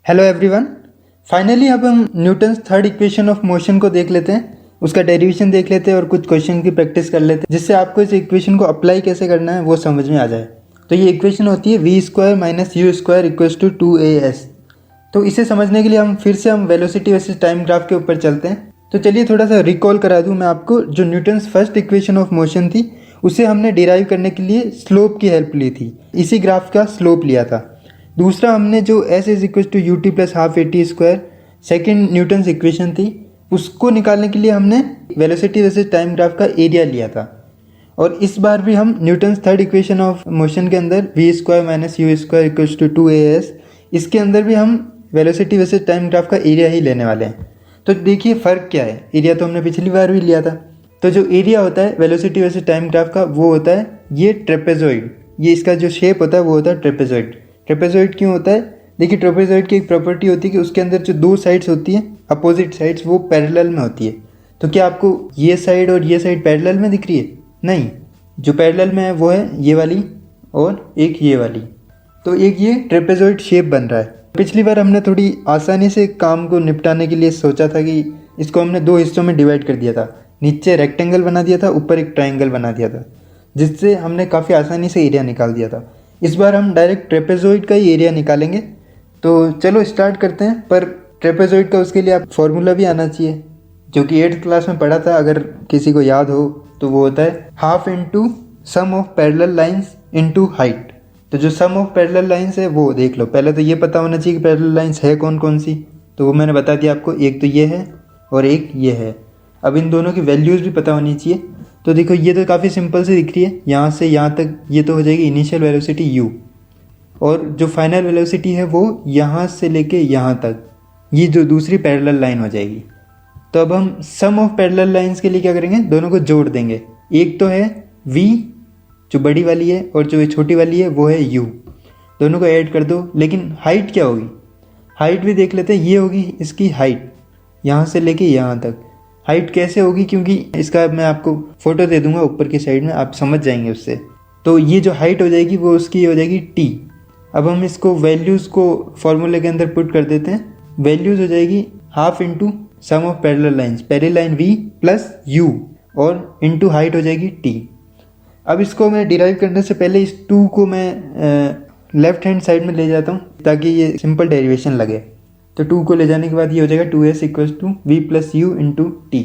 Hello everyone. Finally अब हम Newton's third equation of motion को देख लेते हैं, उसका डेरिवेशन देख लेते हैं और कुछ क्वेश्चन की प्रैक्टिस कर लेते हैं जिससे आपको इस इक्वेशन को अप्लाई कैसे करना है वो समझ में आ जाए। तो ये इक्वेशन होती है v square minus u square equals to 2as। तो इसे समझने के लिए हम वेलोसिटी वर्सेस टाइम ग्राफ के ऊपर चलते हैं। तो चलिए थोड़ा सा रिकॉल करा दूँ मैं आपको। जो Newton's first equation of motion थी उसे हमने डिराइव करने के लिए स्लोप की हेल्प ली थी, इसी ग्राफ का स्लोप लिया था। दूसरा हमने जो s is equal to u t plus half a t square second Newton's equation थी, उसको निकालने के लिए हमने वेलोसिटी वर्सेस टाइम ग्राफ का एरिया लिया था। और इस बार भी हम Newton's third equation of motion के अंदर v square minus u square equals to 2as, इसके अंदर भी हम वेलोसिटी वर्सेस टाइम ग्राफ का एरिया ही लेने वाले हैं। तो देखिए फ़र्क क्या है, एरिया तो हमने पिछली बार भी लिया था। तो जो एरिया होता है वेलोसिटी वर्सेस टाइम ग्राफ का वो होता है ये ट्रेपेजॉइड, ये इसका जो शेप होता है वो होता है ट्रेपेजॉइड। ट्रेपेजॉइड क्यों होता है? देखिए ट्रेपेजॉइड की एक प्रॉपर्टी होती है कि उसके अंदर जो दो साइड्स होती हैं अपोजिट साइड्स वो पैरेलल में होती है। तो क्या आपको ये साइड और ये साइड पैरेलल में दिख रही है? नहीं, जो पैरेलल में है वो है ये वाली और एक ये वाली। तो एक ये ट्रेपेजॉइड शेप बन रहा है। पिछली बार हमने थोड़ी आसानी से काम को निपटाने के लिए सोचा था कि इसको हमने दो हिस्सों में डिवाइड कर दिया था, नीचे रेक्टेंगल बना दिया था, ऊपर एक ट्राइंगल बना दिया था, जिससे हमने काफ़ी आसानी से एरिया निकाल दिया था। इस बार हम डायरेक्ट ट्रेपेजॉइड का ही एरिया निकालेंगे। तो चलो स्टार्ट करते हैं। पर ट्रेपेजॉइड का उसके लिए आप फॉर्मूला भी आना चाहिए जो कि 8th क्लास में पढ़ा था, अगर किसी को याद हो तो वो होता है half into sum of parallel lines into height. तो जो सम ऑफ पैरेलल लाइंस है वो देख लो। पहले तो ये पता होना चाहिए कि पैरेलल लाइंस है कौन कौन सी, तो वो मैंने बता दिया आपको। एक तो ये है और एक ये है। अब इन दोनों की वैल्यूज़ भी पता होनी चाहिए। तो देखो ये तो काफ़ी सिंपल से दिख रही है, यहाँ से यहाँ तक ये तो हो जाएगी इनिशियल वेलोसिटी u, और जो फाइनल वेलोसिटी है वो यहाँ से लेके यहाँ तक, ये जो दूसरी पैरेलल लाइन हो जाएगी। तो अब हम सम ऑफ पैरेलल लाइंस के लिए क्या करेंगे, दोनों को जोड़ देंगे। एक तो है v जो बड़ी वाली है और जो छोटी वाली है वो है u, दोनों को ऐड कर दो। लेकिन हाइट क्या होगी, हाइट भी देख लेते हैं। ये होगी इसकी हाइट यहाँ से लेके यहाँ तक। हाइट कैसे होगी, क्योंकि इसका मैं आपको फोटो दे दूंगा ऊपर की साइड में, आप समझ जाएंगे उससे। तो ये जो हाइट हो जाएगी वो उसकी हो जाएगी t। अब हम इसको वैल्यूज़ को फॉर्मूले के अंदर पुट कर देते हैं। वैल्यूज़ हो जाएगी half into sum of parallel lines, पहली लाइन v प्लस u और इंटू हाइट हो जाएगी t। अब इसको मैं डिराइव करने से पहले इस 2 को मैं लेफ्ट हैंड साइड में ले जाता हूँ ताकि ये सिंपल डेरिवेशन लगे। तो 2 को ले जाने के बाद ये हो जाएगा 2s equals to v plus u into t.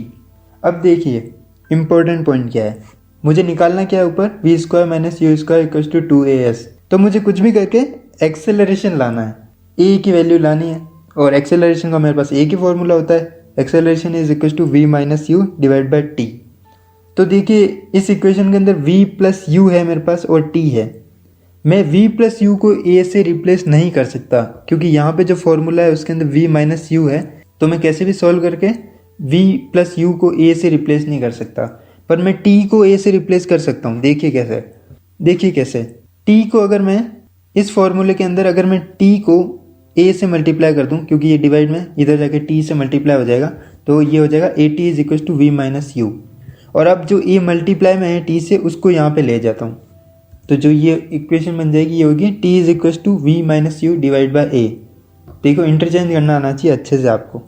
अब देखिए इंपॉर्टेंट पॉइंट क्या है, मुझे निकालना क्या है ऊपर, v square minus u square equals to 2as। तो मुझे कुछ भी करके एक्सेलरेशन लाना है, ए की वैल्यू लानी है। और एक्सेलरेशन का मेरे पास एक ही फॉर्मूला होता है, acceleration is equals to v minus u divide by t. तो देखिए इस इक्वेशन के अंदर v प्लस यू है मेरे पास और t है। मैं v प्लस यू को a से रिप्लेस नहीं कर सकता क्योंकि यहाँ पे जो फॉर्मूला है उसके अंदर v माइनस यू है। तो मैं कैसे भी सॉल्व करके v प्लस यू को a से रिप्लेस नहीं कर सकता, पर मैं t को a से रिप्लेस कर सकता हूँ। देखिए कैसे t को अगर मैं इस फॉर्मूले के अंदर अगर मैं t को a से मल्टीप्लाई कर दूँ, क्योंकि ये डिवाइड में इधर जाके t से मल्टीप्लाई हो जाएगा, तो ये हो जाएगा at is equal to v minus u. और अब जो a मल्टीप्लाई में है t से उसको यहाँ पे ले जाता हूँ, तो जो ये इक्वेशन बन जाएगी ये होगी t is equal to v minus u divide by a. देखो इंटरचेंज करना आना चाहिए अच्छे से आपको,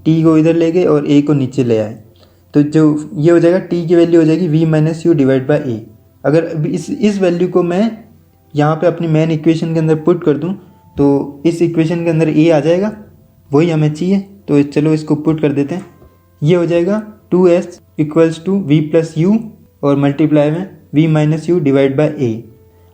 t को इधर ले गए और a को नीचे ले आए, तो जो ये हो जाएगा t की वैल्यू हो जाएगी v minus u divide by a. अगर इस वैल्यू को मैं यहाँ पे अपनी मेन इक्वेशन के अंदर पुट कर दूँ तो इस इक्वेशन के अंदर a आ जाएगा, वही हमें चाहिए। तो चलो इसको पुट कर देते हैं। ये हो जाएगा 2s equals to v plus u और मल्टीप्लाई में v minus u divide by a.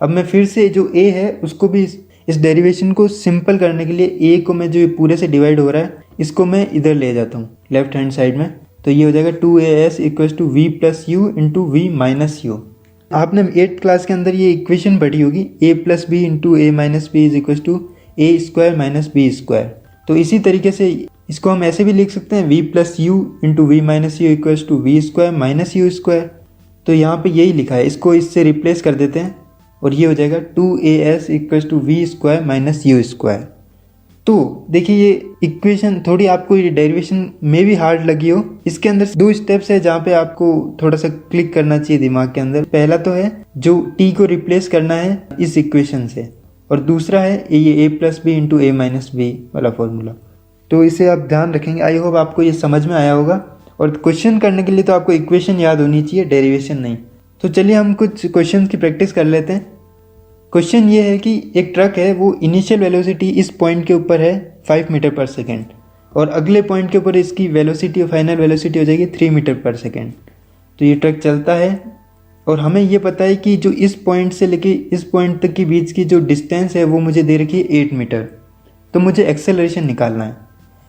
अब मैं फिर से जो a है उसको भी इस डेरिवेशन को सिंपल करने के लिए a को मैं जो पूरे से डिवाइड हो रहा है इसको मैं इधर ले जाता हूँ लेफ्ट हैंड साइड में। तो ये हो जाएगा 2as equals to v plus u into v minus u. आपने 8th क्लास के अंदर ये इक्वेशन पढ़ी होगी, a plus b into a minus b is equals to a square minus b square. तो इसी तरीके से इसको हम ऐसे भी लिख सकते हैं v plus u into v minus u equals to v square minus u square. तो यहाँ पे यही लिखा है, इसको इससे रिप्लेस कर देते हैं और ये हो जाएगा 2as equals to v square minus u square. तो देखिए ये इक्वेशन थोड़ी आपको ये डेरिवेशन में भी हार्ड लगी हो, इसके अंदर 2 स्टेप्स है जहाँ पे आपको थोड़ा सा क्लिक करना चाहिए दिमाग के अंदर। पहला तो है जो t को रिप्लेस करना है इस इक्वेशन से, और दूसरा है ये a plus b into a minus b वाला फॉर्मूला। तो इसे आप ध्यान रखेंगे। आई होप आपको ये समझ में आया होगा। और क्वेश्चन करने के लिए तो आपको इक्वेशन याद होनी चाहिए, डेरिवेशन नहीं। तो चलिए हम कुछ क्वेश्चन की प्रैक्टिस कर लेते हैं। क्वेश्चन ये है कि एक ट्रक है, वो इनिशियल वेलोसिटी इस पॉइंट के ऊपर है 5 मीटर पर सेकेंड और अगले पॉइंट के ऊपर इसकी वेलोसिटी और फाइनल वेलोसिटी हो जाएगी 3 मीटर पर सेकेंड। तो ये ट्रक चलता है और हमें ये पता है कि जो इस पॉइंट से लेके इस पॉइंट तक के बीच की जो डिस्टेंस है वो मुझे दे रखी है 8 मीटर। तो मुझे एक्सेलरेशन निकालना है।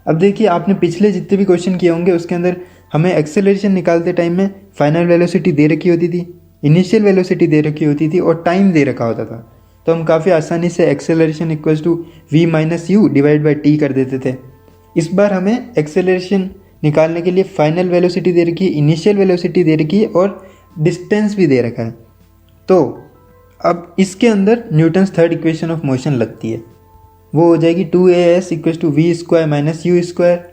अब देखिए, आपने पिछले जितने भी क्वेश्चन किए होंगे उसके अंदर हमें एक्सेलरेशन निकालते टाइम में फाइनल वेलोसिटी दे रखी होती थी, इनिशियल वेलोसिटी दे रखी होती थी और टाइम दे रखा होता था। तो हम काफ़ी आसानी से acceleration equals to v minus u divide by t कर देते थे। इस बार हमें एक्सेलरेशन निकालने के लिए फाइनल वेलोसिटी दे रखी है, इनिशियल वेलोसिटी दे रखी है और डिस्टेंस भी दे रखा है। तो अब इसके अंदर Newton's third equation of motion लगती है। वो हो जाएगी 2as equal to v square minus u square.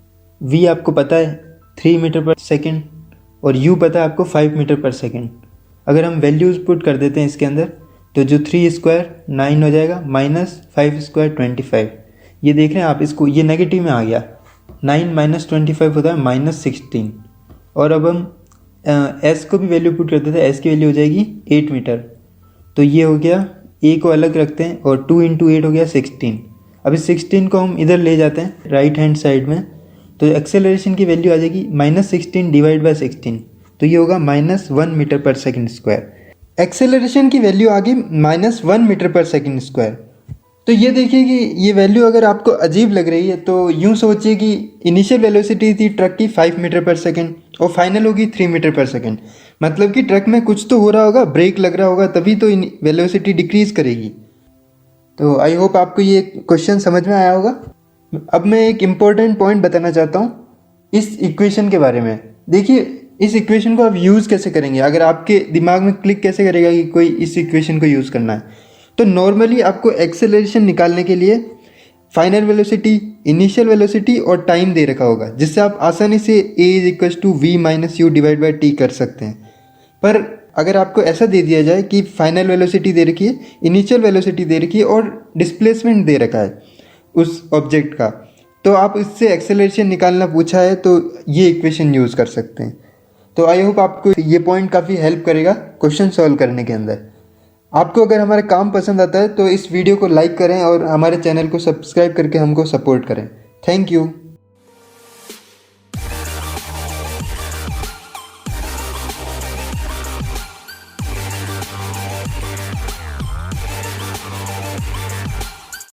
V आपको पता है 3 मीटर पर सेकेंड और u पता है आपको 5 मीटर पर सेकेंड। अगर हम वैल्यूज़ पुट कर देते हैं इसके अंदर तो जो 3 स्क्वायर 9 हो जाएगा माइनस 5 स्क्वायर 25। ये देख रहे हैं आप, इसको ये नेगेटिव में आ गया। 9 माइनस 25 होता है माइनस 16। और अब हम s को भी वैल्यू पुट कर देते हैं, s की वैल्यू हो जाएगी 8 मीटर। तो ये हो गया, a को अलग रखते हैं और 2 इंटू 8 हो गया 16। अब इस 16 को हम इधर ले जाते हैं राइट हैंड साइड में, तो एक्सेलरेशन की वैल्यू आ जाएगी माइनस 16 डिवाइड बाई 16। तो ये होगा माइनस 1 मीटर पर सेकेंड स्क्वायर। एक्सेलरेशन की वैल्यू आ गई माइनस 1 मीटर पर सेकेंड स्क्वायर। तो ये देखिए कि ये वैल्यू अगर आपको अजीब लग रही है तो यूँ सोचिए कि इनिशियल वेलोसिटी थी ट्रक की 5 मीटर पर सेकेंड और फाइनल होगी 3 मीटर पर सेकेंड। मतलब कि ट्रक में कुछ तो हो रहा होगा, ब्रेक लग रहा होगा, तभी तो वेलोसिटी डिक्रीज करेगी। तो आई होप आपको ये क्वेश्चन समझ में आया होगा। अब मैं एक इम्पोर्टेंट पॉइंट बताना चाहता हूँ इस इक्वेशन के बारे में। देखिए, इस इक्वेशन को आप यूज़ कैसे करेंगे, अगर आपके दिमाग में क्लिक कैसे करेगा कि कोई इस इक्वेशन को यूज़ करना है। तो नॉर्मली आपको एक्सेलरेशन निकालने के लिए फाइनल वेलोसिटी, इनिशियल वेलोसिटी और टाइम दे रखा होगा, जिससे आप आसानी से a is equal to v minus u divide by t कर सकते हैं। पर अगर आपको ऐसा दे दिया जाए कि फाइनल वेलोसिटी दे रखी है, इनिशियल वेलोसिटी दे रखी है और डिस्प्लेसमेंट दे रखा है उस ऑब्जेक्ट का, तो आप इससे एक्सेलरेशन निकालना पूछा है तो ये इक्वेशन यूज़ कर सकते हैं। तो आई होप आपको ये पॉइंट काफ़ी हेल्प करेगा क्वेश्चन सॉल्व करने के अंदर। आपको अगर हमारा काम पसंद आता है तो इस वीडियो को लाइक करें और हमारे चैनल को सब्सक्राइब करके हमको सपोर्ट करें। Thank you.